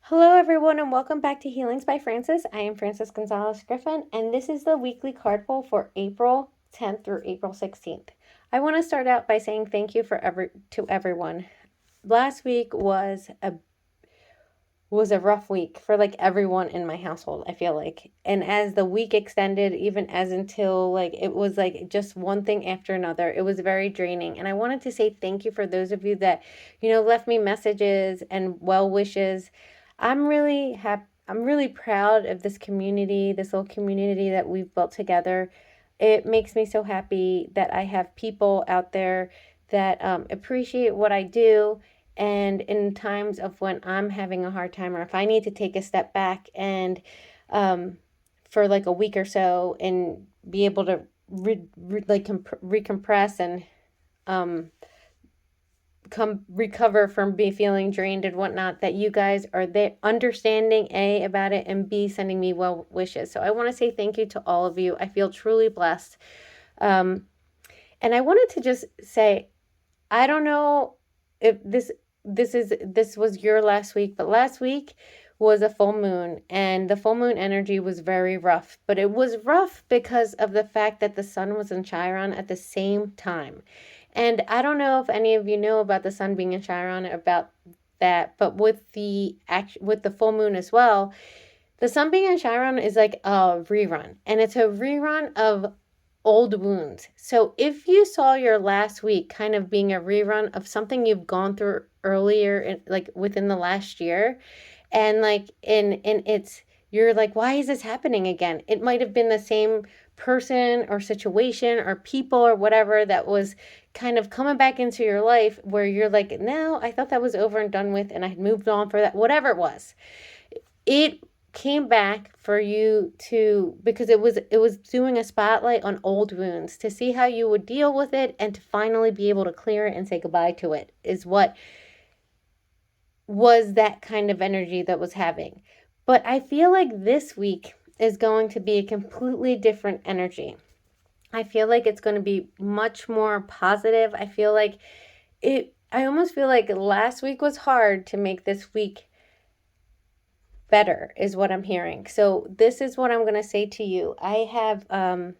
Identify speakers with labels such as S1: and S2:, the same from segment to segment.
S1: Hello, everyone, and welcome back to Healings by Francis. I am Francis Gonzalez Griffin, and this is the weekly card pull for April 10th through April 16th. I want to start out by saying thank you to everyone. Last week was a rough week for everyone in my household, I feel like. And as the week extended, even as until it was just one thing after another, it was very draining. And I wanted to say thank you for those of you that, left me messages and well wishes. I'm really happy. I'm really proud of this community, this little community that we've built together. It makes me so happy that I have people out there that appreciate what I do, and in times of when I'm having a hard time, or if I need to take a step back and for a week or so and be able to recompress and recover from feeling drained and whatnot, that you guys are there understanding about it, and sending me well wishes. So I want to say thank you to all of you. I feel truly blessed. And I wanted to just say, I don't know if this was your last week, but last week was a full moon, and the full moon energy was very rough. But it was rough because of the fact that the sun was in Chiron at the same time. And I don't know if any of you know about the sun being in Chiron, about that, but with the full moon as well, the sun being in Chiron is like a rerun, and it's a rerun of old wounds. So if you saw your last week kind of being a rerun of something you've gone through earlier, within the last year, and it's, you're like, why is this happening again? It might have been the same person or situation or people or whatever that was kind of coming back into your life, where you're like, no, I thought that was over and done with, and I had moved on for that, whatever it was. It came back for you to, because it was doing a spotlight on old wounds to see how you would deal with it, and to finally be able to clear it and say goodbye to it, is what was that kind of energy that was having. But I feel like this week is going to be a completely different energy. I feel like it's going to be much more positive. I almost feel like last week was hard to make this week better, is what I'm hearing. So this is what I'm going to say to you. I have, let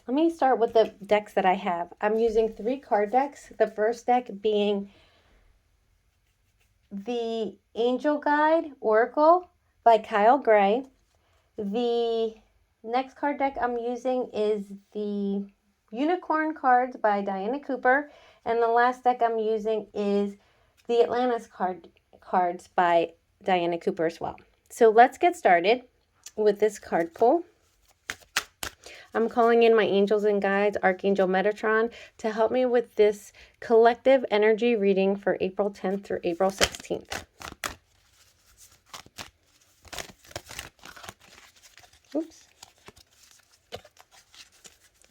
S1: me start with the decks that I have. I'm using 3 card decks. The first deck being the Angel Guide Oracle by Kyle Gray. The next card deck I'm using is the Unicorn Cards by Diana Cooper. And the last deck I'm using is the Atlantis cards by Diana Cooper as well. So let's get started with this card pull. I'm calling in my angels and guides, Archangel Metatron, to help me with this collective energy reading for April 10th through April 16th. Oops.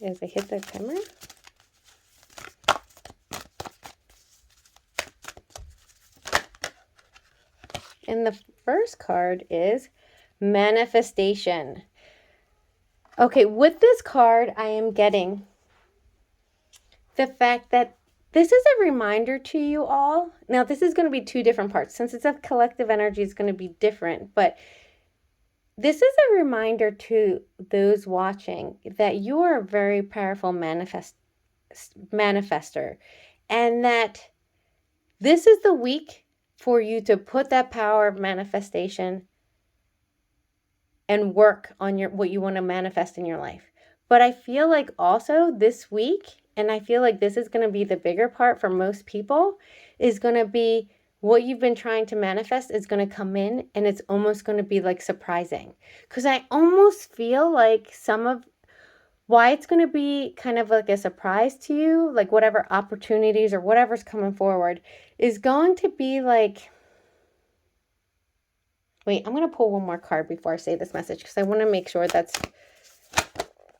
S1: As I hit the camera. And the first card is Manifestation. Okay, with this card, I am getting the fact that this is a reminder to you all. Now, this is going to be 2 different parts. Since it's a collective energy, it's going to be different. But this is a reminder to those watching that you are a very powerful manifester. And that this is the week for you to put that power of manifestation and work on what you want to manifest in your life. But I feel like also this week, and I feel like this is going to be the bigger part for most people, is going to be what you've been trying to manifest is going to come in, and it's almost going to be surprising. Because I almost feel like some of why it's going to be kind of like a surprise to you, whatever opportunities or whatever's coming forward, is going to be wait, I'm going to pull one more card before I say this message, because I want to make sure that's...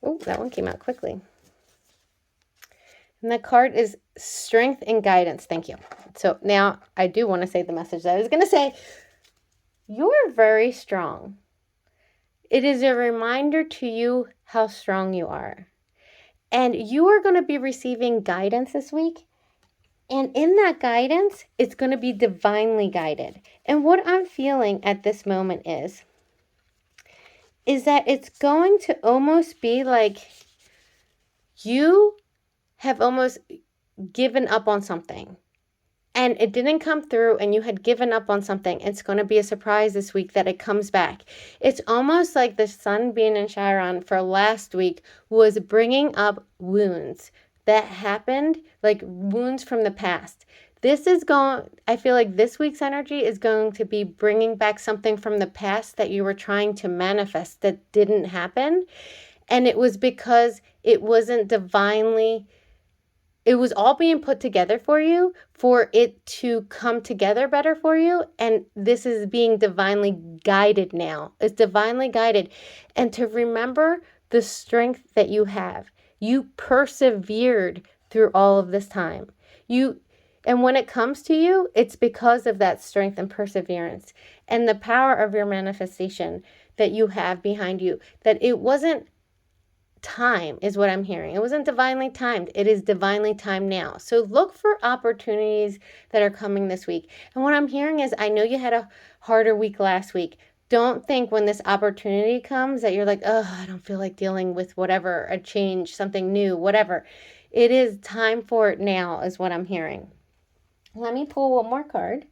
S1: Oh, that one came out quickly. And the card is Strength and Guidance. Thank you. So now I do want to say the message that I was going to say. You're very strong. It is a reminder to you how strong you are. And you are going to be receiving guidance this week And in that guidance, it's going to be divinely guided. And what I'm feeling at this moment is that it's going to almost be like you have almost given up on something and it didn't come through and you had given up on something. It's going to be a surprise this week that it comes back. It's almost like the sun being in Chiron for last week was bringing up wounds that happened, like wounds from the past. I feel like this week's energy is going to be bringing back something from the past that you were trying to manifest that didn't happen. And it was because it wasn't divinely, it was all being put together for you for it to come together better for you. And this is being divinely guided now. It's divinely guided. And to remember the strength that you have. You persevered through all of this time. And when it comes to you, it's because of that strength and perseverance and the power of your manifestation that you have behind you. That it wasn't time is what I'm hearing. It wasn't divinely timed. It is divinely timed now. So look for opportunities that are coming this week. And what I'm hearing is, I know you had a harder week last week. Don't think when this opportunity comes that you're like, oh, I don't feel like dealing with whatever, a change, something new, whatever. It is time for it now is what I'm hearing. Let me pull one more card.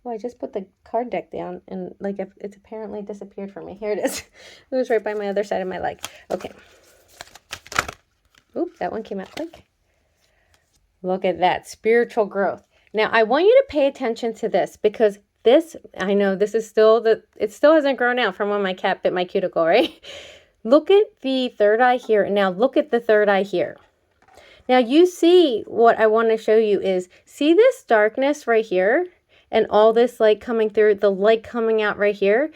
S1: Oh, I just put the card deck down and like it's apparently disappeared from me. Here it is. It was right by my other side of my leg. Okay. Oop, that one came out quick. Look at that. Spiritual growth. Now, I want you to pay attention to this because this, I know this is it still hasn't grown out from when my cat bit my cuticle, right? Look at the third eye here. And now look at the third eye here. Now you see what I want to show you is, see this darkness right here and all this light coming through, the light coming out right here?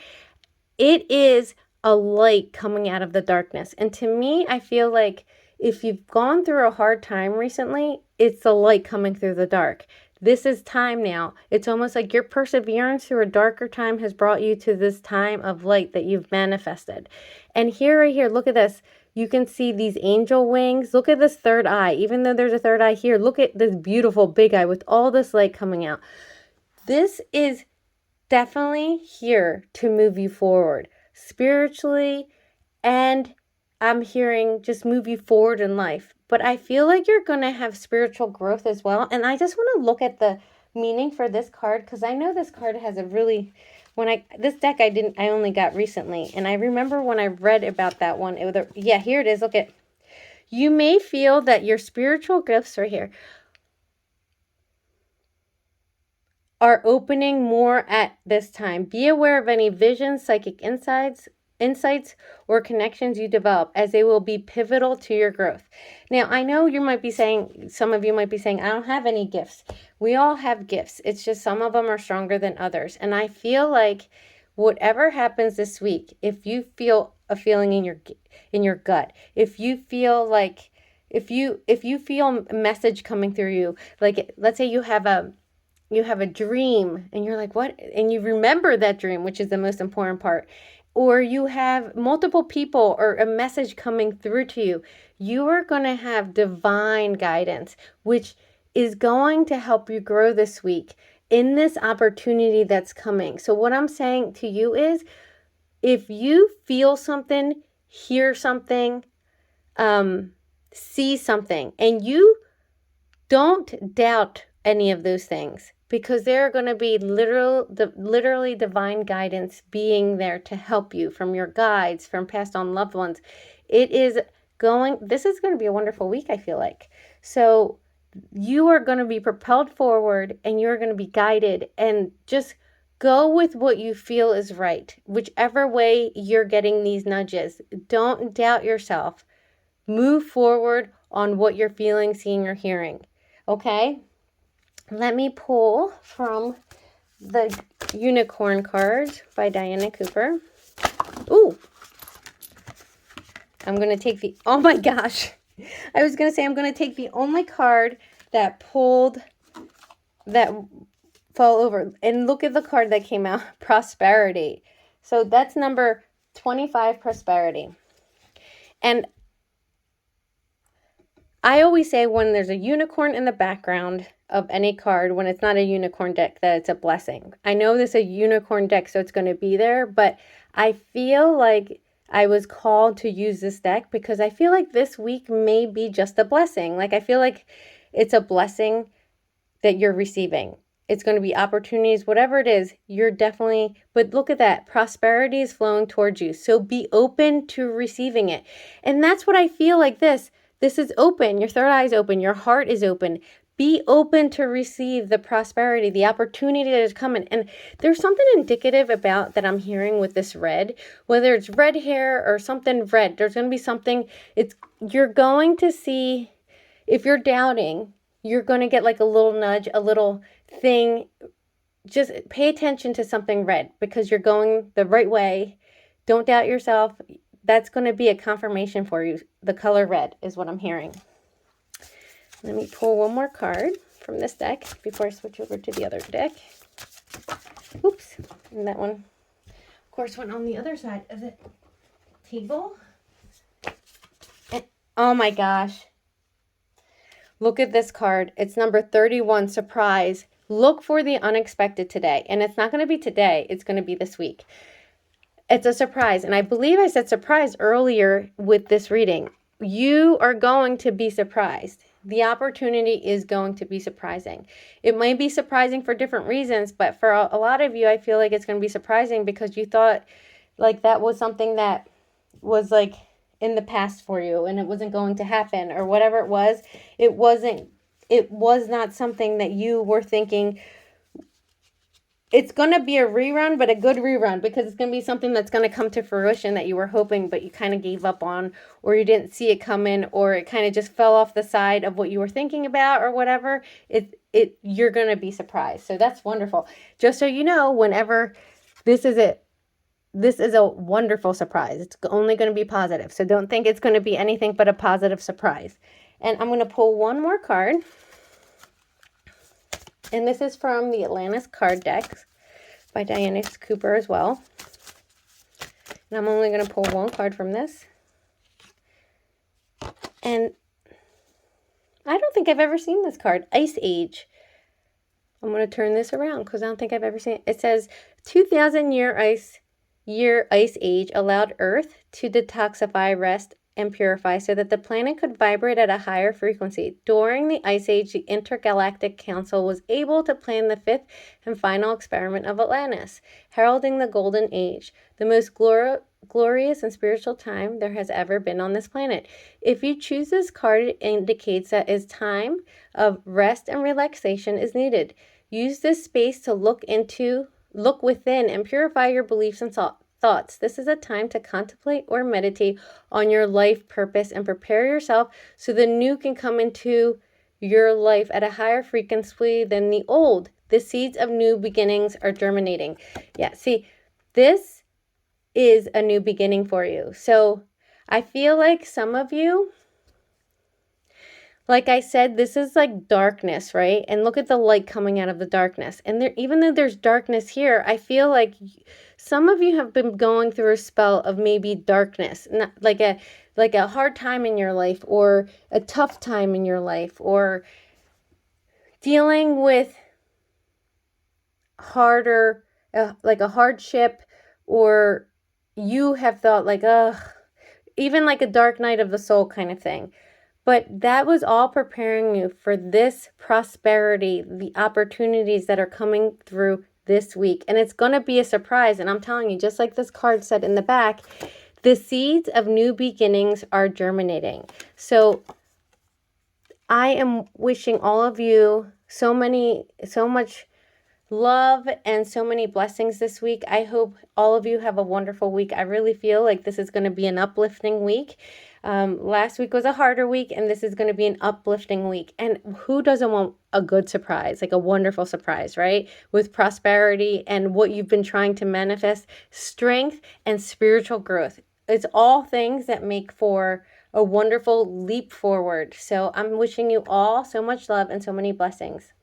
S1: It is a light coming out of the darkness. And to me, I feel like if you've gone through a hard time recently, it's the light coming through the dark. This is time now. It's almost like your perseverance through a darker time has brought you to this time of light that you've manifested. And here, right here, look at this. You can see these angel wings. Look at this third eye. Even though there's a third eye here, look at this beautiful big eye with all this light coming out. This is definitely here to move you forward spiritually, and I'm hearing just move you forward in life. But I feel like you're going to have spiritual growth as well. And I just want to look at the meaning for this card because I know this card has a really, this deck I only got recently. And I remember when I read about that one, here it is. Look at, you may feel that your spiritual gifts right here are opening more at this time. Be aware of any visions, psychic insights, or connections you develop, as they will be pivotal to your growth. Now, I know some of you might be saying, I don't have any gifts. We all have gifts. It's just some of them are stronger than others. And I feel like whatever happens this week, if you feel a feeling in your gut, if you feel like, if you feel a message coming through you, like let's say you have a dream and you're like, what? And you remember that dream, which is the most important part. Or you have multiple people or a message coming through to you. You are going to have divine guidance, which is going to help you grow this week in this opportunity that's coming. So what I'm saying to you is, if you feel something, hear something, see something, and you don't doubt any of those things, because there are going to be literally divine guidance being there to help you from your guides, from passed on loved ones. This is going to be a wonderful week, I feel like. So you are going to be propelled forward and you're going to be guided, and just go with what you feel is right. Whichever way you're getting these nudges, don't doubt yourself. Move forward on what you're feeling, seeing, or hearing. Okay? Let me pull from the Unicorn cards by Diana Cooper. Ooh. I'm going to take oh my gosh. I was going to say I'm going to take the only card that fell over. And look at the card that came out, Prosperity. So that's number 25, Prosperity. And I always say when there's a unicorn in the background of any card, when it's not a unicorn deck, that it's a blessing. I know this is a unicorn deck, so it's going to be there, but I feel like I was called to use this deck because I feel like this week may be just a blessing. Like I feel like it's a blessing that you're receiving. It's going to be opportunities, whatever it is, you're definitely, but look at that. Prosperity is flowing towards you. So be open to receiving it. And that's what I feel like this. This is open. Your third eye is open. Your heart is open. Be open to receive the prosperity, the opportunity that is coming. And there's something indicative about that I'm hearing with this red, whether it's red hair or something red, there's going to be something, you're going to see, if you're doubting, you're going to get like a little nudge, a little thing. Just pay attention to something red because you're going the right way. Don't doubt yourself. That's going to be a confirmation for you. The color red is what I'm hearing. Let me pull one more card from this deck before I switch over to the other deck. Oops. And that one, of course, went on the other side of the table. And, oh my gosh. Look at this card. It's number 31, surprise. Look for the unexpected today. And it's not going to be today. It's going to be this week. It's a surprise. And I believe I said surprise earlier with this reading. You are going to be surprised. The opportunity is going to be surprising. It might be surprising for different reasons, but for a lot of you, I feel like it's going to be surprising because you thought like that was something that was like in the past for you and it wasn't going to happen or whatever it was. It was not something that you were thinking. It's going to be a rerun, but a good rerun because it's going to be something that's going to come to fruition that you were hoping, but you kind of gave up on, or you didn't see it coming, or it kind of just fell off the side of what you were thinking about or whatever. You're going to be surprised. So that's wonderful. Just so you know, whenever this is a wonderful surprise. It's only going to be positive. So don't think it's going to be anything but a positive surprise. And I'm going to pull one more card. And this is from the Atlantis card deck by Diana Cooper as well. And I'm only going to pull one card from this. And I don't think I've ever seen this card, Ice Age. I'm going to turn this around because I don't think I've ever seen it. It says 2,000-year ice age allowed Earth to detoxify, rest, and purify so that the planet could vibrate at a higher frequency. During the Ice Age, the Intergalactic Council was able to plan the fifth and final experiment of Atlantis, heralding the Golden Age, the most glorious and spiritual time there has ever been on this planet. If you choose this card, it indicates that a time of rest and relaxation is needed. Use this space to look within and purify your beliefs and thoughts. This is a time to contemplate or meditate on your life purpose and prepare yourself so the new can come into your life at a higher frequency than the old. The seeds of new beginnings are germinating. Yeah, see, this is a new beginning for you. So I feel like some of you, like I said, this is like darkness, right? And look at the light coming out of the darkness. And there, even though there's darkness here, I feel like some of you have been going through a spell of maybe darkness, not like a hard time in your life or a tough time in your life or dealing with harder, like a hardship, or you have thought like, even like a dark night of the soul kind of thing. But that was all preparing you for this prosperity, the opportunities that are coming through this week. And it's going to be a surprise. And I'm telling you, just like this card said in the back, the seeds of new beginnings are germinating. So I am wishing all of you so much love and so many blessings this week. I hope all of you have a wonderful week. I really feel like this is going to be an uplifting week. Last week was a harder week, and this is going to be an uplifting week. And who doesn't want a good surprise, like a wonderful surprise, right? With prosperity and what you've been trying to manifest, strength and spiritual growth. It's all things that make for a wonderful leap forward. So I'm wishing you all so much love and so many blessings.